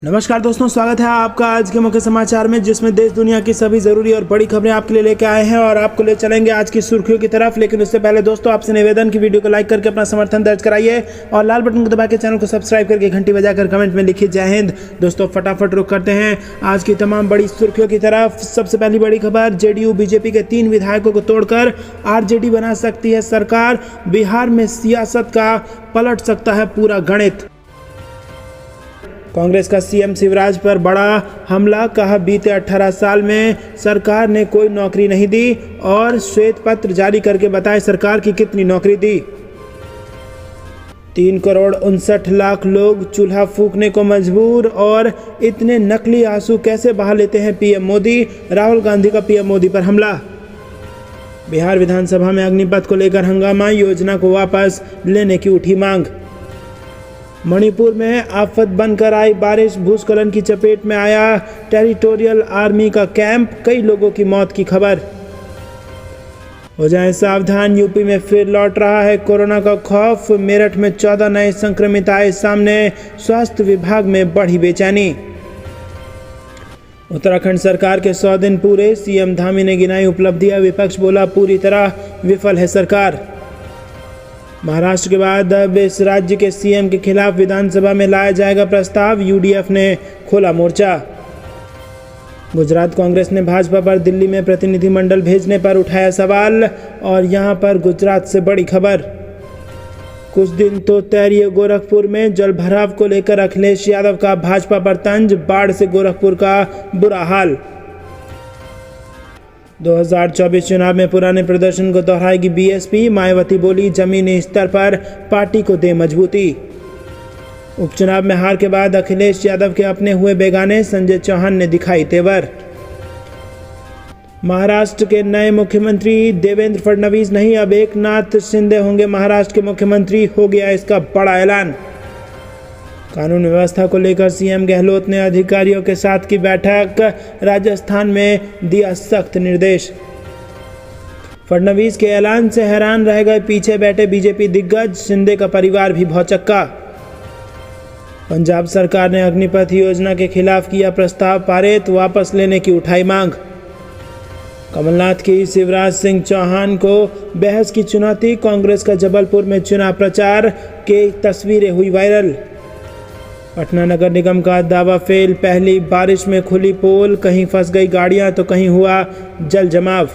नमस्कार दोस्तों, स्वागत है आपका आज के मुख्य समाचार में, जिसमें देश दुनिया की सभी जरूरी और बड़ी खबरें आपके लिए लेके आए हैं और आपको ले चलेंगे आज की सुर्खियों की तरफ। लेकिन उससे पहले दोस्तों, आपसे निवेदन की वीडियो को लाइक करके अपना समर्थन दर्ज कराइए और लाल बटन को दबा के चैनल को सब्सक्राइब करके घंटी बजाकर कमेंट में लिखिए जय हिंद। दोस्तों फटाफट रुक करते हैं आज की तमाम बड़ी सुर्खियों की तरफ। सबसे पहली बड़ी खबर, जेडीयू बीजेपी के 3 विधायकों को तोड़कर आरजेडी बना सकती है सरकार। बिहार में सियासत का पलट सकता है पूरा गणित। कांग्रेस का सीएम शिवराज पर बड़ा हमला, कहा बीते 18 साल में सरकार ने कोई नौकरी नहीं दी और श्वेत पत्र जारी करके बताए सरकार की कितनी नौकरी दी। 3,59,00,000 लोग चूल्हा फूंकने को मजबूर और इतने नकली आंसू कैसे बहा लेते हैं पीएम मोदी। राहुल गांधी का पीएम मोदी पर हमला। बिहार विधानसभा में अग्निपथ को लेकर हंगामा, योजना को वापस लेने की उठी मांग। मणिपुर में आफत बनकर आई बारिश, भूस्खलन की चपेट में आया टेरिटोरियल आर्मी का कैंप, कई लोगों की मौत की खबर। हो जाएं सावधान, यूपी में फिर लौट रहा है कोरोना का खौफ। मेरठ में 14 नए संक्रमित आए सामने, स्वास्थ्य विभाग में बढ़ी बेचैनी। उत्तराखंड सरकार के 100 दिन पूरे, सीएम धामी ने गिनाई उपलब्धियां, विपक्ष बोला पूरी तरह विफल है सरकार। महाराष्ट्र के बाद अब इस राज्य के सीएम के खिलाफ विधानसभा में लाया जाएगा प्रस्ताव, यूडीएफ ने खोला मोर्चा। गुजरात कांग्रेस ने भाजपा पर दिल्ली में प्रतिनिधिमंडल भेजने पर उठाया सवाल और यहां पर गुजरात से बड़ी खबर। कुछ दिन तो तैरिए गोरखपुर में, जल भराव को लेकर अखिलेश यादव का भाजपा पर तंज, बाढ़ से गोरखपुर का बुरा हाल। 2024 चुनाव में पुराने प्रदर्शन को दोहराएगी बीएसपी, मायावती बोली जमीनी स्तर पर पार्टी को दे मजबूती। उपचुनाव में हार के बाद अखिलेश यादव के अपने हुए बेगाने, संजय चौहान ने दिखाई तेवर। महाराष्ट्र के नए मुख्यमंत्री देवेंद्र फडणवीस नहीं, अब एकनाथ शिंदे होंगे महाराष्ट्र के मुख्यमंत्री, हो गया इसका बड़ा ऐलान। कानून व्यवस्था को लेकर सीएम गहलोत ने अधिकारियों के साथ की बैठक, राजस्थान में दिया सख्त निर्देश। फडणवीस के ऐलान से हैरान रह गए पीछे बैठे बीजेपी दिग्गज, शिंदे का परिवार भी भौचक्का। पंजाब सरकार ने अग्निपथ योजना के खिलाफ किया प्रस्ताव पारित, वापस लेने की उठाई मांग। कमलनाथ की शिवराज सिंह चौहान को बहस की चुनौती, कांग्रेस का जबलपुर में चुनाव प्रचार के तस्वीरें हुई वायरल। पटना नगर निगम का दावा फेल, पहली बारिश में खुली पोल, कहीं फंस गई गाड़ियां तो कहीं हुआ जल जमाव।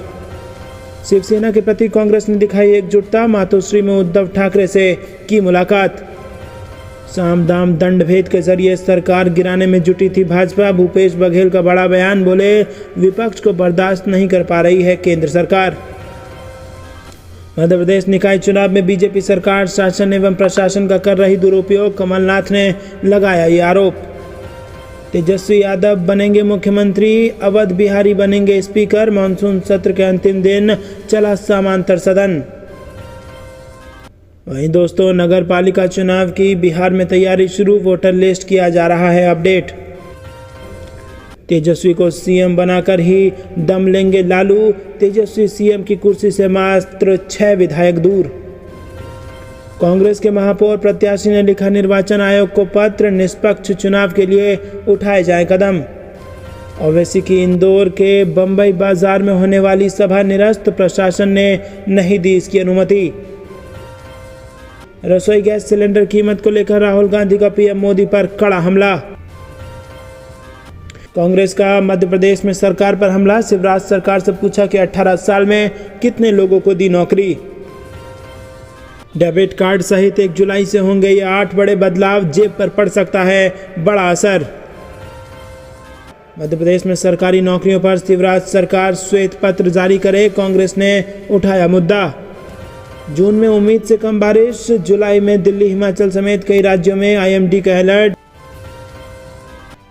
शिवसेना के प्रति कांग्रेस ने दिखाई एकजुटता, मातोश्री में उद्धव ठाकरे से की मुलाकात। साम दाम दंड भेद के जरिए सरकार गिराने में जुटी थी भाजपा, भूपेश बघेल का बड़ा बयान, बोले विपक्ष को बर्दाश्त नहीं कर पा रही है केंद्र सरकार। मध्य प्रदेश निकाय चुनाव में बीजेपी सरकार शासन एवं प्रशासन का कर रही दुरुपयोग, कमलनाथ ने लगाया ये आरोप। तेजस्वी यादव बनेंगे मुख्यमंत्री, अवध बिहारी बनेंगे स्पीकर, मानसून सत्र के अंतिम दिन चला समांतर सदन। वहीं दोस्तों, नगर पालिका चुनाव की बिहार में तैयारी शुरू, वोटर लिस्ट किया जा रहा है अपडेट। तेजस्वी को सीएम बनाकर ही दम लेंगे लालू, तेजस्वी सीएम की कुर्सी से मात्र 6 विधायक दूर। कांग्रेस के महापौर प्रत्याशी ने लिखा निर्वाचन आयोग को पत्र, निष्पक्ष चुनाव के लिए उठाए जाए कदम। ओवैसी की इंदौर के बंबई बाजार में होने वाली सभा निरस्त, प्रशासन ने नहीं दी इसकी अनुमति। रसोई गैस सिलेंडर कीमत को लेकर राहुल गांधी का पीएम मोदी पर कड़ा हमला। कांग्रेस का मध्य प्रदेश में सरकार पर हमला, शिवराज सरकार से पूछा कि 18 साल में कितने लोगों को दी नौकरी। डेबिट कार्ड सहित 1 जुलाई से होंगे ये 8 बड़े बदलाव, जेब पर पड़ सकता है बड़ा असर। मध्य प्रदेश में सरकारी नौकरियों पर शिवराज सरकार श्वेत पत्र जारी करे, कांग्रेस ने उठाया मुद्दा। जून में उम्मीद से कम बारिश, जुलाई में दिल्ली हिमाचल समेत कई राज्यों में आईएमडी का अलर्ट।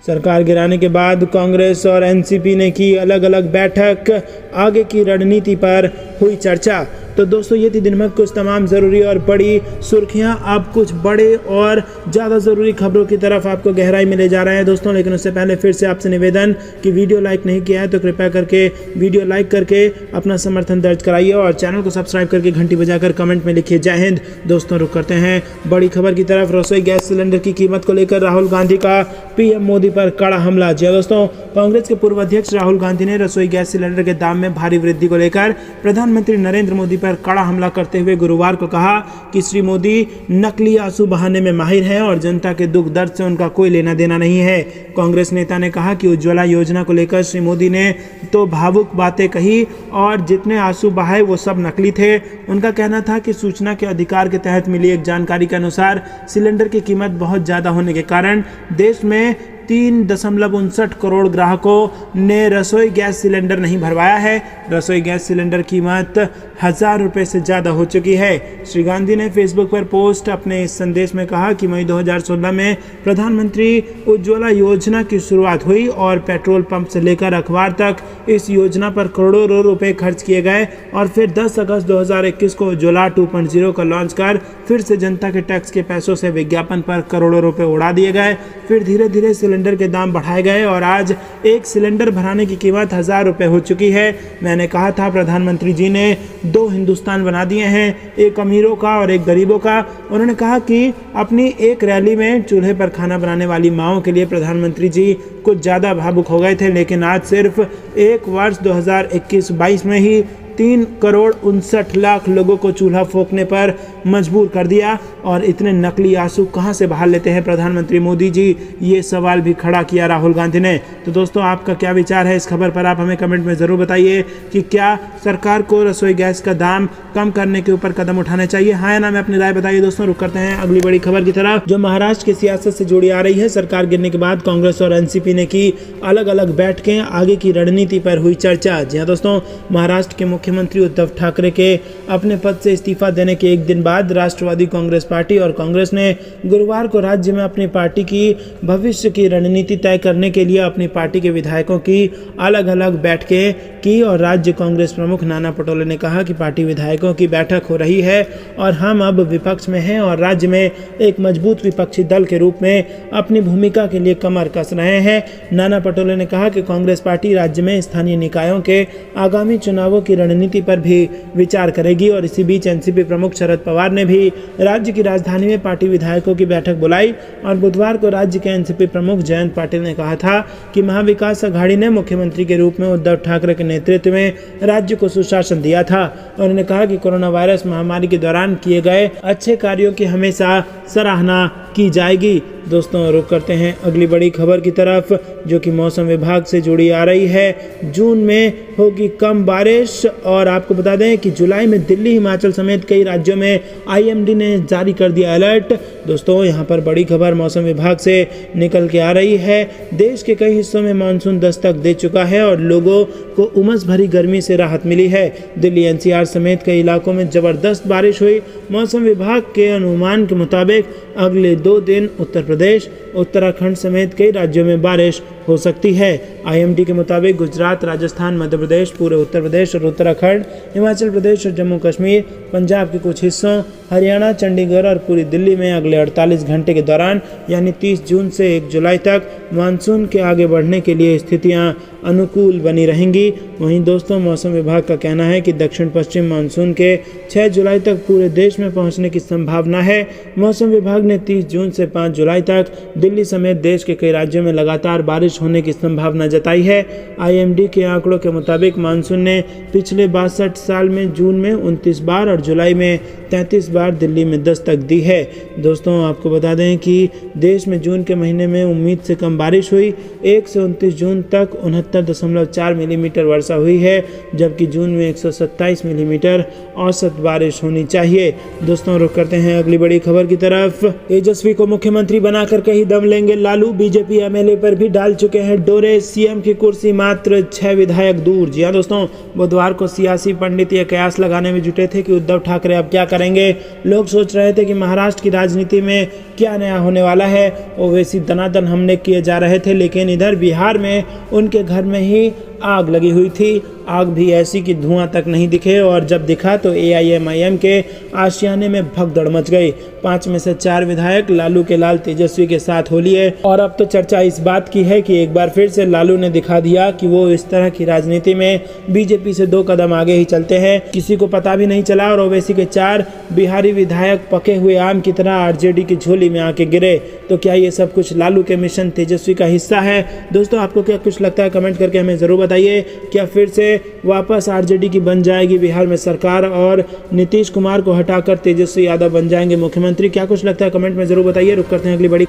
सरकार गिराने के बाद कांग्रेस और एनसीपी ने की अलग अलग बैठक, आगे की रणनीति पर हुई चर्चा। तो दोस्तों ये थी दिन भर कुछ तमाम ज़रूरी और बड़ी सुर्खियां। अब कुछ बड़े और ज़्यादा ज़रूरी खबरों की तरफ आपको गहराई में ले जा रहे हैं दोस्तों, लेकिन उससे पहले फिर से आपसे निवेदन कि वीडियो लाइक नहीं किया है तो कृपया करके वीडियो लाइक करके अपना समर्थन दर्ज कराइए और चैनल को सब्सक्राइब करके घंटी बजाकर कमेंट में लिखिए जय हिंद। दोस्तों रुक करते हैं बड़ी खबर की तरफ। रसोई गैस सिलेंडर की कीमत को लेकर राहुल गांधी का पीएम मोदी पर कड़ा हमला। जी दोस्तों, कांग्रेस के पूर्व अध्यक्ष राहुल गांधी ने रसोई गैस सिलेंडर के दाम में भारी वृद्धि को लेकर प्रधानमंत्री नरेंद्र मोदी पर कड़ा हमला करते हुए गुरुवार को कहा कि श्री मोदी नकली आंसू बहाने में माहिर हैं और जनता के दुख दर्द से उनका कोई लेना देना नहीं है। कांग्रेस नेता ने कहा कि उज्ज्वला योजना को लेकर श्री मोदी ने तो भावुक बातें कही और जितने आंसू बहाए वो सब नकली थे। उनका कहना था कि सूचना के अधिकार के तहत मिली एक जानकारी के अनुसार सिलेंडर की कीमत बहुत ज़्यादा होने के कारण देश में 3.59 करोड़ ग्राहकों ने रसोई गैस सिलेंडर नहीं भरवाया है। रसोई गैस सिलेंडर कीमत 1000 रुपये से ज़्यादा हो चुकी है। श्री गांधी ने फेसबुक पर पोस्ट अपने इस संदेश में कहा कि मई 2016 में प्रधानमंत्री उज्ज्वला योजना की शुरुआत हुई और पेट्रोल पंप से लेकर अखबार तक इस योजना पर करोड़ों रुपए खर्च किए गए और फिर 10 अगस्त 2021 को उज्ज्वला 2.0 का लॉन्च कर फिर से जनता के टैक्स के पैसों से विज्ञापन पर करोड़ों रुपए उड़ा दिए गए। फिर धीरे धीरे सिलेंडर के दाम बढ़ाए गए और आज एक सिलेंडर भराने की कीमत 1000 रुपये हो चुकी है। मैंने कहा था प्रधानमंत्री जी ने 2 हिंदुस्तान बना दिए हैं, एक अमीरों का और एक गरीबों का। उन्होंने कहा कि अपनी एक रैली में चूल्हे पर खाना बनाने वाली माओं के लिए प्रधानमंत्री जी कुछ ज़्यादा भावुक हो गए थे, लेकिन आज सिर्फ एक वर्ष 2021-22 में ही 3,59,00,000 लोगों को चूल्हा फूंकने पर मजबूर कर दिया। और इतने नकली आंसू कहां से बहा लेते हैं प्रधानमंत्री मोदी जी, ये सवाल भी खड़ा किया राहुल गांधी ने। तो दोस्तों आपका क्या विचार है इस खबर पर, आप हमें कमेंट में ज़रूर बताइए कि क्या सरकार को रसोई गैस का दाम कम करने के ऊपर कदम उठाने चाहिए, हाँ या ना में अपनी राय बताइए। दोस्तों रुक करते हैं अगली बड़ी खबर की तरफ जो महाराष्ट्र की सियासत से जुड़ी आ रही है। सरकार गिरने के बाद कांग्रेस और एनसीपी ने की अलग अलग बैठकें, आगे की रणनीति पर हुई चर्चा। जी हाँ दोस्तों, महाराष्ट्र के मुख्यमंत्री उद्धव ठाकरे के अपने पद से इस्तीफा देने के एक दिन बाद राष्ट्रवादी कांग्रेस पार्टी और कांग्रेस ने गुरुवार को राज्य में अपनी पार्टी की भविष्य की रणनीति तय करने के लिए अपनी पार्टी के विधायकों की अलग अलग बैठकें की और राज्य कांग्रेस प्रमुख नाना पटोले ने कहा कि पार्टी विधायकों की बैठक हो रही है और हम अब विपक्ष में हैं और राज्य में एक मजबूत विपक्षी दल के रूप में अपनी भूमिका के लिए कमर कस रहे हैं। नाना पटोले ने कहा कि कांग्रेस पार्टी राज्य में स्थानीय निकायों के आगामी चुनावों की रणनीति पर भी विचार करेगी और इसी बीच एनसीपी प्रमुख शरद पवार ने भी राज्य की राजधानी में पार्टी विधायकों की बैठक बुलाई और बुधवार को राज्य के एनसीपी प्रमुख जयंत पाटिल ने कहा था कि महाविकास अघाड़ी ने मुख्यमंत्री के रूप में उद्धव ठाकरे के नेतृत्व में राज्य को सुशासन दिया था। उन्होंने कहा कि कोरोना वायरस महामारी के दौरान किए गए अच्छे कार्यों की हमेशा सराहना की जाएगी। दोस्तों रुक करते हैं अगली बड़ी खबर की तरफ जो कि मौसम विभाग से जुड़ी आ रही है। जून में होगी कम बारिश और आपको बता दें कि जुलाई में दिल्ली, हिमाचल समेत कई राज्यों में आईएमडी ने जारी कर दिया अलर्ट। दोस्तों यहाँ पर बड़ी खबर मौसम विभाग से निकल के आ रही है। देश के कई हिस्सों में मानसून दस्तक दे चुका है और लोगों को उमस भरी गर्मी से राहत मिली है। दिल्ली, एनसीआर समेत कई इलाकों में जबरदस्त बारिश हुई। मौसम विभाग के अनुमान के मुताबिक अगले 2 दिन उत्तर प्रदेश, उत्तराखंड समेत कई राज्यों में बारिश हो सकती है। आईएमडी के मुताबिक गुजरात, राजस्थान, मध्य प्रदेश, पूरे उत्तर प्रदेश और उत्तराखंड, हिमाचल प्रदेश और जम्मू कश्मीर, पंजाब के कुछ हिस्सों, हरियाणा, चंडीगढ़ और पूरी दिल्ली में अगले 48 घंटे के दौरान यानी 30 जून से 1 जुलाई तक मानसून के आगे बढ़ने के लिए स्थितियां अनुकूल बनी रहेंगी। वहीं दोस्तों मौसम विभाग का कहना है कि दक्षिण पश्चिम मानसून के 6 जुलाई तक पूरे देश में पहुंचने की संभावना है। मौसम विभाग ने 30 जून से 5 जुलाई तक दिल्ली समेत देश के कई राज्यों में लगातार बारिश होने की संभावना जताई है। आईएमडी के आंकड़ों के मुताबिक मानसून ने पिछले 62 साल में जून में 29 बार और जुलाई में 33 बार दिल्ली में दस्तक दी है। दोस्तों आपको बता दें कि देश में जून के महीने में उम्मीद से कम बारिश हुई। 1 से 29 जून तक 69.4 मिलीमीटर वर्षा हुई है, जबकि जून में 127 मिलीमीटर औसत बारिश होनी चाहिए। दोस्तों रुक करते हैं अगली बड़ी खबर की तरफ। तेजस्वी को मुख्यमंत्री बनाकर कहीं दम लेंगे लालू, बीजेपी एमएलए पर भी डाल चुके हैं डोरे। सीएम की कुर्सी मात्र 6 विधायक दूर। जी हाँ दोस्तों, बुधवार को सियासी पंडित ये कयास लगाने में जुटे थे कि उद्धव ठाकरे अब क्या करेंगे। लोग सोच रहे थे कि महाराष्ट्र की राजनीति में क्या नया होने वाला है। ओवैसी दनादन हमले किए जा रहे थे, लेकिन इधर बिहार में उनके घर में ही आग लगी हुई थी। आग भी ऐसी कि धुआं तक नहीं दिखे और जब दिखा तो AIMIM के आशियाने में भगदड़ मच गई। 5 में से 4 विधायक लालू के लाल तेजस्वी के साथ हो लिए और अब तो चर्चा इस बात की है कि एक बार फिर से लालू ने दिखा दिया कि वो इस तरह की राजनीति में बीजेपी से 2 कदम आगे ही चलते हैं। किसी को पता भी नहीं चला और ओवैसी के 4 बिहारी विधायक पके हुए आम की तरह RJD की झोली में आके गिरे। तो क्या ये सब कुछ लालू के मिशन तेजस्वी का हिस्सा है? दोस्तों, आपको क्या कुछ लगता है? कमेंट करके हमें जरूर बताइए। क्या फिर से वापस RJD की बन जाएगी बिहार में सरकार और नीतीश कुमार को हटाकर तेजस्वी यादव बन जाएंगे मुख्यमंत्री? क्या कुछ लगता है? कमेंट में जरूर बताइए। रुक करते हैं अगली बड़ी।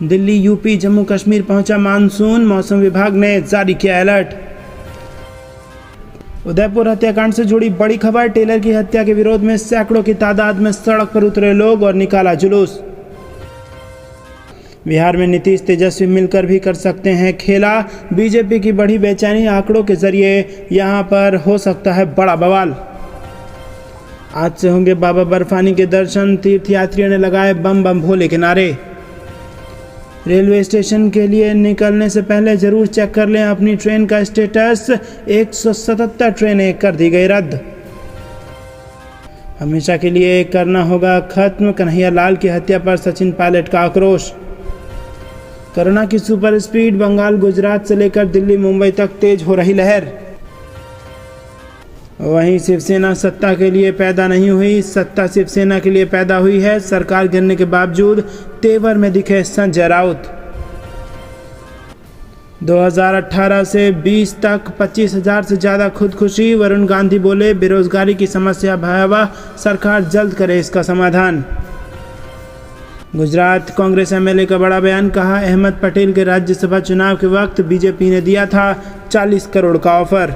दिल्ली, यूपी, जम्मू कश्मीर पहुंचा मानसून, मौसम विभाग ने जारी किया अलर्ट। उदयपुर हत्याकांड से जुड़ी बड़ी खबर। टेलर की हत्या के विरोध में सैकड़ों की तादाद में सड़क पर उतरे लोग और निकाला जुलूस। बिहार में नीतीश तेजस्वी मिलकर भी कर सकते हैं खेला। बीजेपी की बढ़ी बेचैनी, आंकड़ों के जरिए यहां पर हो सकता है बड़ा बवाल। आज से होंगे बाबा बर्फानी के दर्शन, तीर्थयात्रियों ने लगाए बम बम भोले के नारे। रेलवे स्टेशन के लिए निकलने से पहले जरूर चेक कर लें अपनी ट्रेन का स्टेटस। 177 ट्रेनें कर दी गई रद्द। हमेशा के लिए करना होगा खत्म कन्हैया लाल की हत्या पर सचिन पायलट का आक्रोश। कोरोना की सुपर स्पीड, बंगाल गुजरात से लेकर दिल्ली मुंबई तक तेज हो रही लहर। वहीं शिवसेना सत्ता के लिए पैदा नहीं हुई, सत्ता शिवसेना के लिए पैदा हुई है। सरकार गिरने के बावजूद तेवर में दिखे संजय राउत। 2018 से 20 तक 25,000 से ज़्यादा खुदकुशी। वरुण गांधी बोले बेरोजगारी की समस्या भयावह, सरकार जल्द करे इसका समाधान। गुजरात कांग्रेस MLA का बड़ा बयान, कहा अहमद पटेल के राज्यसभा चुनाव के वक्त बीजेपी ने दिया था 40 करोड़ का ऑफर।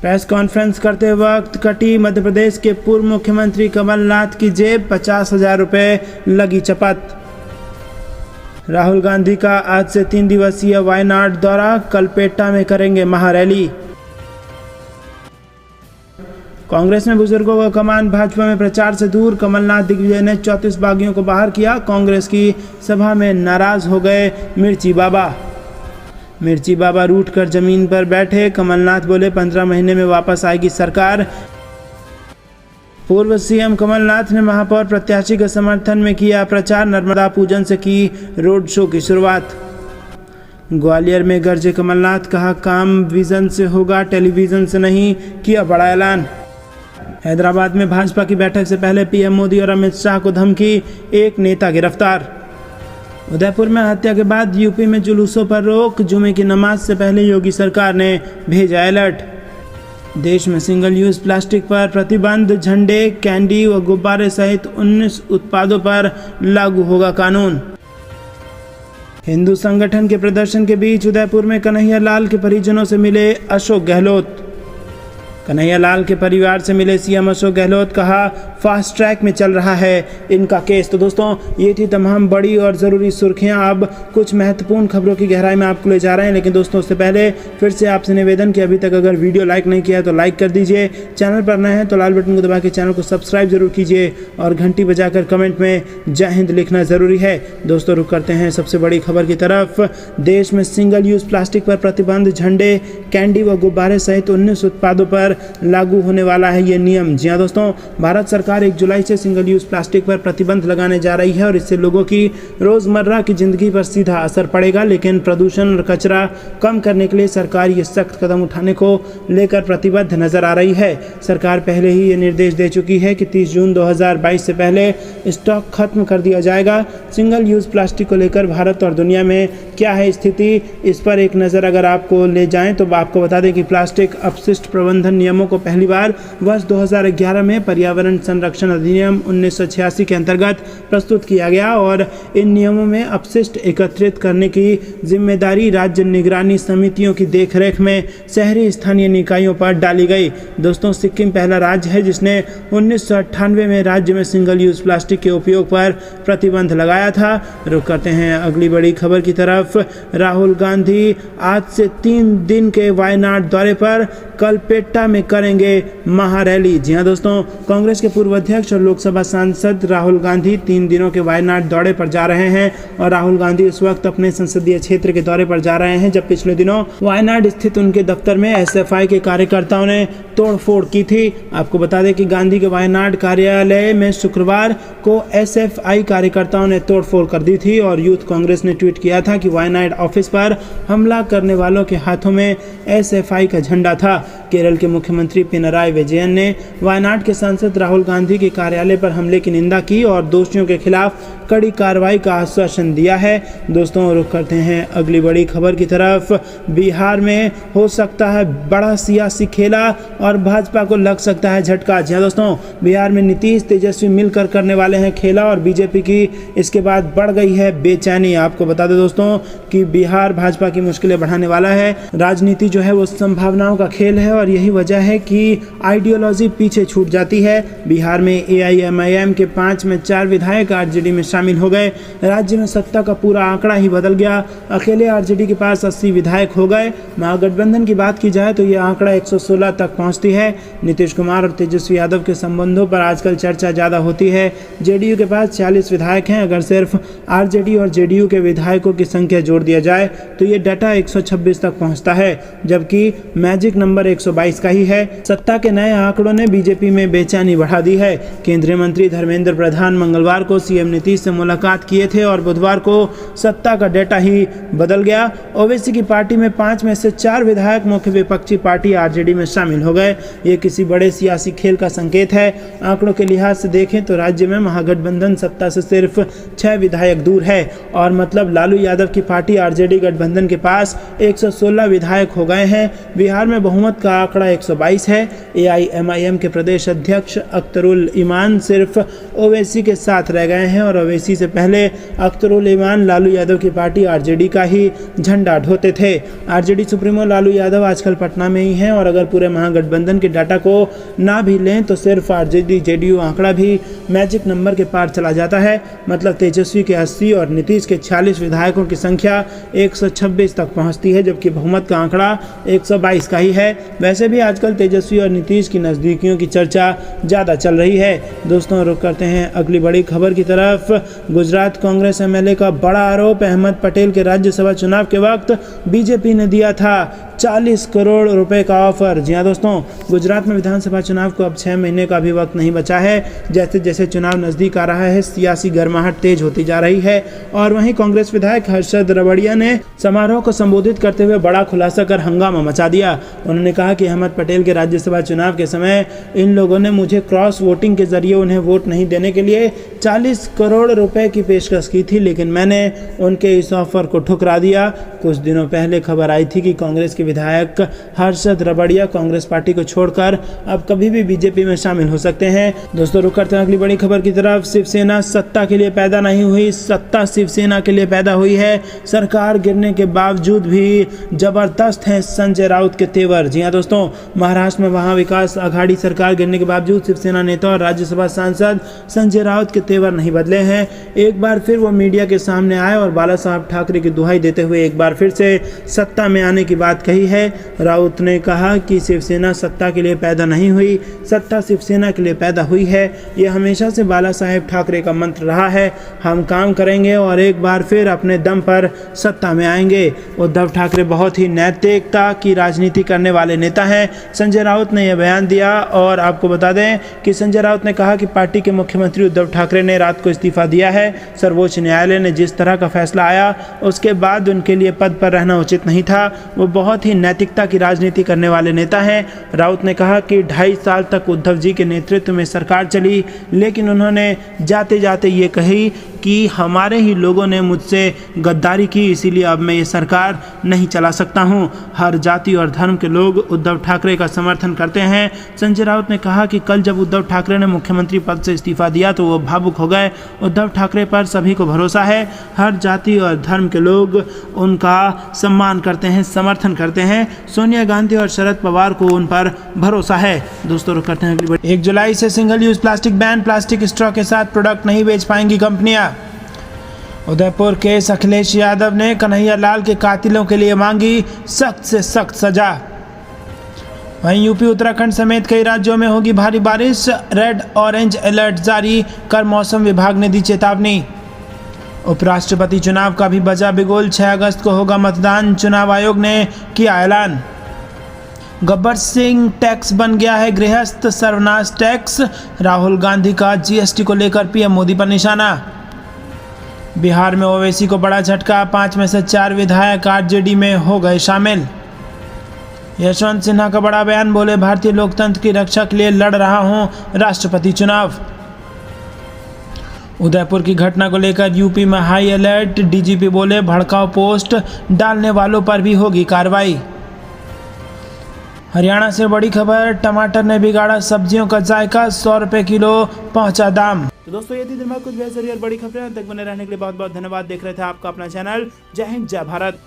प्रेस कॉन्फ्रेंस करते वक्त कटी मध्य प्रदेश के पूर्व मुख्यमंत्री कमलनाथ की जेब, 50,000 रुपये लगी चपत। राहुल गांधी का आज से 3 दिवसीय वायनाड दौरा, कलपेटा में करेंगे महारैली। कांग्रेस में बुजुर्गों का कमान, भाजपा में प्रचार से दूर। कमलनाथ दिग्विजय ने 34 बागियों को बाहर किया। कांग्रेस की सभा में नाराज हो गए मिर्ची बाबा। मिर्ची बाबा रूठ कर जमीन पर बैठे। कमलनाथ बोले 15 महीने में वापस आएगी सरकार। पूर्व CM कमलनाथ ने महापौर प्रत्याशी के समर्थन में किया प्रचार। नर्मदा पूजन से की रोड शो की शुरुआत। ग्वालियर में गरजे कमलनाथ, कहा काम विजन से होगा, टेलीविजन से नहीं, किया बड़ा ऐलान। हैदराबाद में भाजपा की बैठक से पहले PM मोदी और अमित शाह को धमकी, एक नेता गिरफ्तार। उदयपुर में हत्या के बाद यूपी में जुलूसों पर रोक, जुमे की नमाज से पहले योगी सरकार ने भेजा अलर्ट। देश में सिंगल यूज प्लास्टिक पर प्रतिबंध, झंडे, कैंडी व गुब्बारे सहित 19 उत्पादों पर लागू होगा कानून। हिंदू संगठन के प्रदर्शन के बीच उदयपुर में कन्हैया लाल के परिजनों से मिले अशोक गहलोत। कन्हैया लाल के परिवार से मिले CM अशोक गहलोत, कहा फास्ट ट्रैक में चल रहा है इनका केस। तो दोस्तों, ये थी तमाम बड़ी और ज़रूरी सुर्खियां। अब कुछ महत्वपूर्ण खबरों की गहराई में आपको ले जा रहे हैं, लेकिन दोस्तों उससे पहले फिर से आपसे निवेदन कि अभी तक अगर वीडियो लाइक नहीं किया तो लाइक कर दीजिए। चैनल पर नए हैं तो लाल बटन को दबा के चैनल को सब्सक्राइब जरूर कीजिए और घंटी बजाकर कमेंट में जय हिंद लिखना ज़रूरी है। दोस्तों, रुक करते हैं सबसे बड़ी खबर की तरफ। देश में सिंगल यूज़ प्लास्टिक पर प्रतिबंध, झंडे, कैंडी व गुब्बारे सहित 19 उत्पादों पर लागू होने वाला है ये नियम। जी हाँ दोस्तों, भारत सरकार 1 जुलाई से सिंगल यूज प्लास्टिक पर प्रतिबंध लगाने जा रही है और इससे लोगों की रोजमर्रा की जिंदगी पर सीधा असर पड़ेगा। लेकिन प्रदूषण और कचरा कम करने के लिए सरकार ये सख्त कदम उठाने को लेकर प्रतिबद्ध नजर आ रही है। सरकार पहले ही ये निर्देश दे चुकी है कि 30 जून 2022 से पहले स्टॉक खत्म कर दिया जाएगा। सिंगल यूज प्लास्टिक को लेकर भारत और दुनिया में क्या है स्थिति, इस पर एक नज़र अगर आपको ले जाएं तो आपको बता दें कि प्लास्टिक अपशिष्ट प्रबंधन नियमों को पहली बार वर्ष 2011 में पर्यावरण संरक्षण अधिनियम 1986 के अंतर्गत प्रस्तुत किया गया और इन नियमों में अपशिष्ट एकत्रित करने की जिम्मेदारी राज्य निगरानी समितियों की देखरेख में शहरी स्थानीय निकायों पर डाली गई। दोस्तों, सिक्किम पहला राज्य है जिसने 1998 में राज्य में सिंगल यूज प्लास्टिक के उपयोग पर प्रतिबंध लगाया था। रुक करते हैं अगली बड़ी खबर की तरफ। राहुल गांधी आज से 3 दिन के वायनाड दौरे पर, कलपेट्टा में करेंगे महारैली। जी हाँ दोस्तों, कांग्रेस के पूर्व पूर्व अध्यक्ष और लोकसभा सांसद राहुल गांधी 3 दिनों के वायनाड दौरे पर जा रहे हैं और राहुल गांधी इस वक्त अपने संसदीय क्षेत्र के दौरे पर जा रहे हैं, जब पिछले दिनों वायनाड स्थित उनके दफ्तर में एसएफआई के कार्यकर्ताओं ने तोड़फोड़ की थी। आपको बता दें कि गांधी के वायनाड कार्यालय में शुक्रवार को एसएफआई कार्यकर्ताओं ने तोड़फोड़ कर दी थी और यूथ कांग्रेस ने ट्वीट किया था कि वायनाड ऑफिस पर हमला करने वालों के हाथों में एसएफआई का झंडा था। केरल के मुख्यमंत्री पिनराई विजयन ने वायनाड के सांसद राहुल गांधी के कार्यालय पर हमले की निंदा की और दोषियों के खिलाफ कड़ी कार्रवाई का आश्वासन दिया है। दोस्तों, रुख करते हैं अगली बड़ी खबर की तरफ। बिहार में हो सकता है बड़ा सियासी खेला और भाजपा को लग सकता है झटका। जी हाँ दोस्तों, बिहार में नीतीश तेजस्वी मिलकर करने वाले हैं खेला और बीजेपी की इसके बाद बढ़ गई है बेचैनी। आपको बता दें दोस्तों कि बिहार भाजपा की मुश्किलें बढ़ाने वाला है। राजनीति जो है वो संभावनाओं का खेल है और यही वजह है कि आइडियोलॉजी पीछे छूट जाती है। बिहार में एआईएमआईएम के 5 में 4 विधायक आरजेडी में शामिल हो गए। राज्य में सत्ता का पूरा आंकड़ा ही बदल गया। अकेले आरजेडी के पास 80 विधायक हो गए। महागठबंधन की बात की जाए तो ये आंकड़ा 116 तक पहुंचती है। नीतीश कुमार और तेजस्वी यादव के संबंधों पर आजकल चर्चा ज़्यादा होती है। जेडीयू के पास 40 विधायक हैं। अगर सिर्फ आरजेडी और जेडीयू के विधायकों की संख्या जोड़ दिया जाए तो ये डाटा 126 तक पहुंचता है, जबकि मैजिक नंबर 122 का ही है। सत्ता के नए आंकड़ों ने बीजेपी में बेचैनी बढ़ा दी है। केंद्रीय मंत्री धर्मेंद्र प्रधान मंगलवार को सीएम नीतीश से मुलाकात किए थे और बुधवार को सत्ता का डेटा ही बदल गया। ओवैसी की पार्टी में 5 में से 4 विधायक मुख्य विपक्षी पार्टी आरजेडी में शामिल हो गए। ये किसी बड़े सियासी खेल का संकेत है। आंकड़ों के लिहाज से देखें तो राज्य में महागठबंधन सत्ता से सिर्फ 6 विधायक दूर है और मतलब लालू यादव की पार्टी आरजेडी गठबंधन के पास 116 विधायक हो गए हैं। बिहार में बहुमत का आंकड़ा 122 है। एआईएमआईएम के प्रदेश अध्यक्ष अख्तरुल ईमान सिर्फ ओवैसी के साथ रह गए हैं और ओवैसी से पहले अख्तरुल ईमान लालू यादव की पार्टी आरजेडी का ही झंडा ढोते थे। आरजेडी सुप्रीमो लालू यादव आजकल पटना में ही हैं और अगर पूरे महागठबंधन के डाटा को ना भी लें तो सिर्फ आरजेडी जेडीयू आंकड़ा भी मैजिक नंबर के पार चला जाता है। मतलब तेजस्वी के 80 और नीतीश के 46 विधायकों की संख्या 126 तक पहुंचती है, जबकि बहुमत का आंकड़ा 122 का ही है। वैसे भी आजकल तेजस्वी और नीतीश की नज़दीकियों की चर्चा ज़्यादा चल रही है। दोस्तों, रुख करते हैं अगली बड़ी खबर की तरफ। गुजरात कांग्रेस एमएलए का बड़ा आरोप, अहमद पटेल के राज्यसभा चुनाव के वक्त बीजेपी ने दिया था 40 करोड़ रुपए का ऑफर। जी हाँ दोस्तों, गुजरात में विधानसभा चुनाव को अब 6 महीने का भी वक्त नहीं बचा है। जैसे जैसे चुनाव नज़दीक आ रहा है सियासी गर्माहट तेज होती जा रही है और वहीं कांग्रेस विधायक हर्षद रबड़िया ने समारोह को संबोधित करते हुए बड़ा खुलासा कर हंगामा मचा दिया। उन्होंने कहा कि अहमद पटेल के राज्यसभा चुनाव के समय इन लोगों ने मुझे क्रॉस वोटिंग के जरिए उन्हें वोट नहीं देने के लिए 40 करोड़ रुपए की पेशकश की थी, लेकिन मैंने उनके इस ऑफर को ठुकरा दिया। कुछ दिनों पहले खबर आई थी कि कांग्रेस के विधायक हर्षद रबड़िया कांग्रेस पार्टी को छोड़कर अब कभी भी बीजेपी में शामिल हो सकते हैं। दोस्तों, रुक करते हैं अगली बड़ी खबर की तरफ। शिवसेना सत्ता के लिए पैदा नहीं हुई, सत्ता शिवसेना के लिए पैदा हुई है। सरकार गिरने के बावजूद भी जबरदस्त हैं संजय राउत के तेवर। जी हाँ दोस्तों, महाराष्ट्र में महाविकास आघाड़ी सरकार गिरने के बावजूद शिवसेना नेता और राज्यसभा सांसद संजय राउत के तेवर नहीं बदले हैं। एक बार फिर वो मीडिया के सामने आए और बाला साहब ठाकरे की दुहाई देते हुए एक बार फिर से सत्ता में आने की बात कही है। राउत ने कहा कि शिवसेना सत्ता के लिए पैदा नहीं हुई, सत्ता शिवसेना के लिए पैदा हुई है। ये हमेशा से बाला साहेब ठाकरे का मंत्र रहा है। हम काम करेंगे और एक बार फिर अपने दम पर सत्ता में आएंगे। उद्धव ठाकरे बहुत ही नैतिकता की राजनीति करने वाले नेता हैं, संजय राउत ने यह बयान दिया। और आपको बता दें कि संजय राउत ने कहा कि पार्टी के मुख्यमंत्री उद्धव ठाकरे ने रात को इस्तीफा दिया है। सर्वोच्च न्यायालय ने जिस तरह का फैसला आया उसके बाद उनके लिए पद पर रहना उचित नहीं था। वो बहुत ही नैतिकता की राजनीति करने वाले नेता हैं। राउत ने कहा कि 2.5 साल तक उद्धव जी के नेतृत्व में सरकार चली, लेकिन उन्होंने जाते जाते ये कही कि हमारे ही लोगों ने मुझसे गद्दारी की, इसीलिए अब मैं ये सरकार नहीं चला सकता हूँ। हर जाति और धर्म के लोग उद्धव ठाकरे का समर्थन करते हैं। संजय राउत ने कहा कि कल जब उद्धव ठाकरे ने मुख्यमंत्री पद से इस्तीफा दिया तो वो भावुक हो गए। उद्धव ठाकरे पर सभी को भरोसा है। हर जाति और धर्म के लोग उनका सम्मान करते हैं, समर्थन करते हैं। सोनिया गांधी और शरद पवार को उन पर भरोसा है। दोस्तों, रुक करते हैं 1 जुलाई से single use plastic ban, plastic straw के साथ प्रोडक्ट नहीं बेच पाएंगी कंपनियां। उदयपुर के अखिलेश यादव ने कन्हैया लाल के कातिलों के लिए मांगी सख्त से सख्त सजा। वहीं यूपी उत्तराखंड समेत कई राज्यों में होगी भारी बारिश, रेड ऑरेंज अलर्ट जारी कर मौसम विभाग ने दी चेतावनी। उपराष्ट्रपति चुनाव का भी बजा बिगुल, 6 अगस्त को होगा मतदान, चुनाव आयोग ने किया ऐलान। गब्बर सिंह टैक्स बन गया है गृहस्थ सर्वनाश टैक्स, राहुल गांधी का जीएसटी को लेकर पीएम मोदी पर निशाना। बिहार में ओवैसी को बड़ा झटका, 5 में से 4 विधायक आरजेडी में हो गए शामिल। यशवंत सिन्हा का बड़ा बयान, बोले भारतीय लोकतंत्र की रक्षा के लिए लड़ रहा हूं राष्ट्रपति चुनाव। उदयपुर की घटना को लेकर यूपी में हाई अलर्ट, डीजीपी बोले भड़काऊ पोस्ट डालने वालों पर भी होगी कार्रवाई। हरियाणा से बड़ी खबर, टमाटर ने बिगाड़ा सब्जियों का जायका, 100 रुपये किलो पहुंचा दाम। तो दोस्तों ये थी दिन भर कुछ बेहतरीन और बड़ी खबरें। तक बने रहने के लिए बहुत बहुत धन्यवाद। देख रहे थे आपका अपना चैनल जय हिंद जय भारत।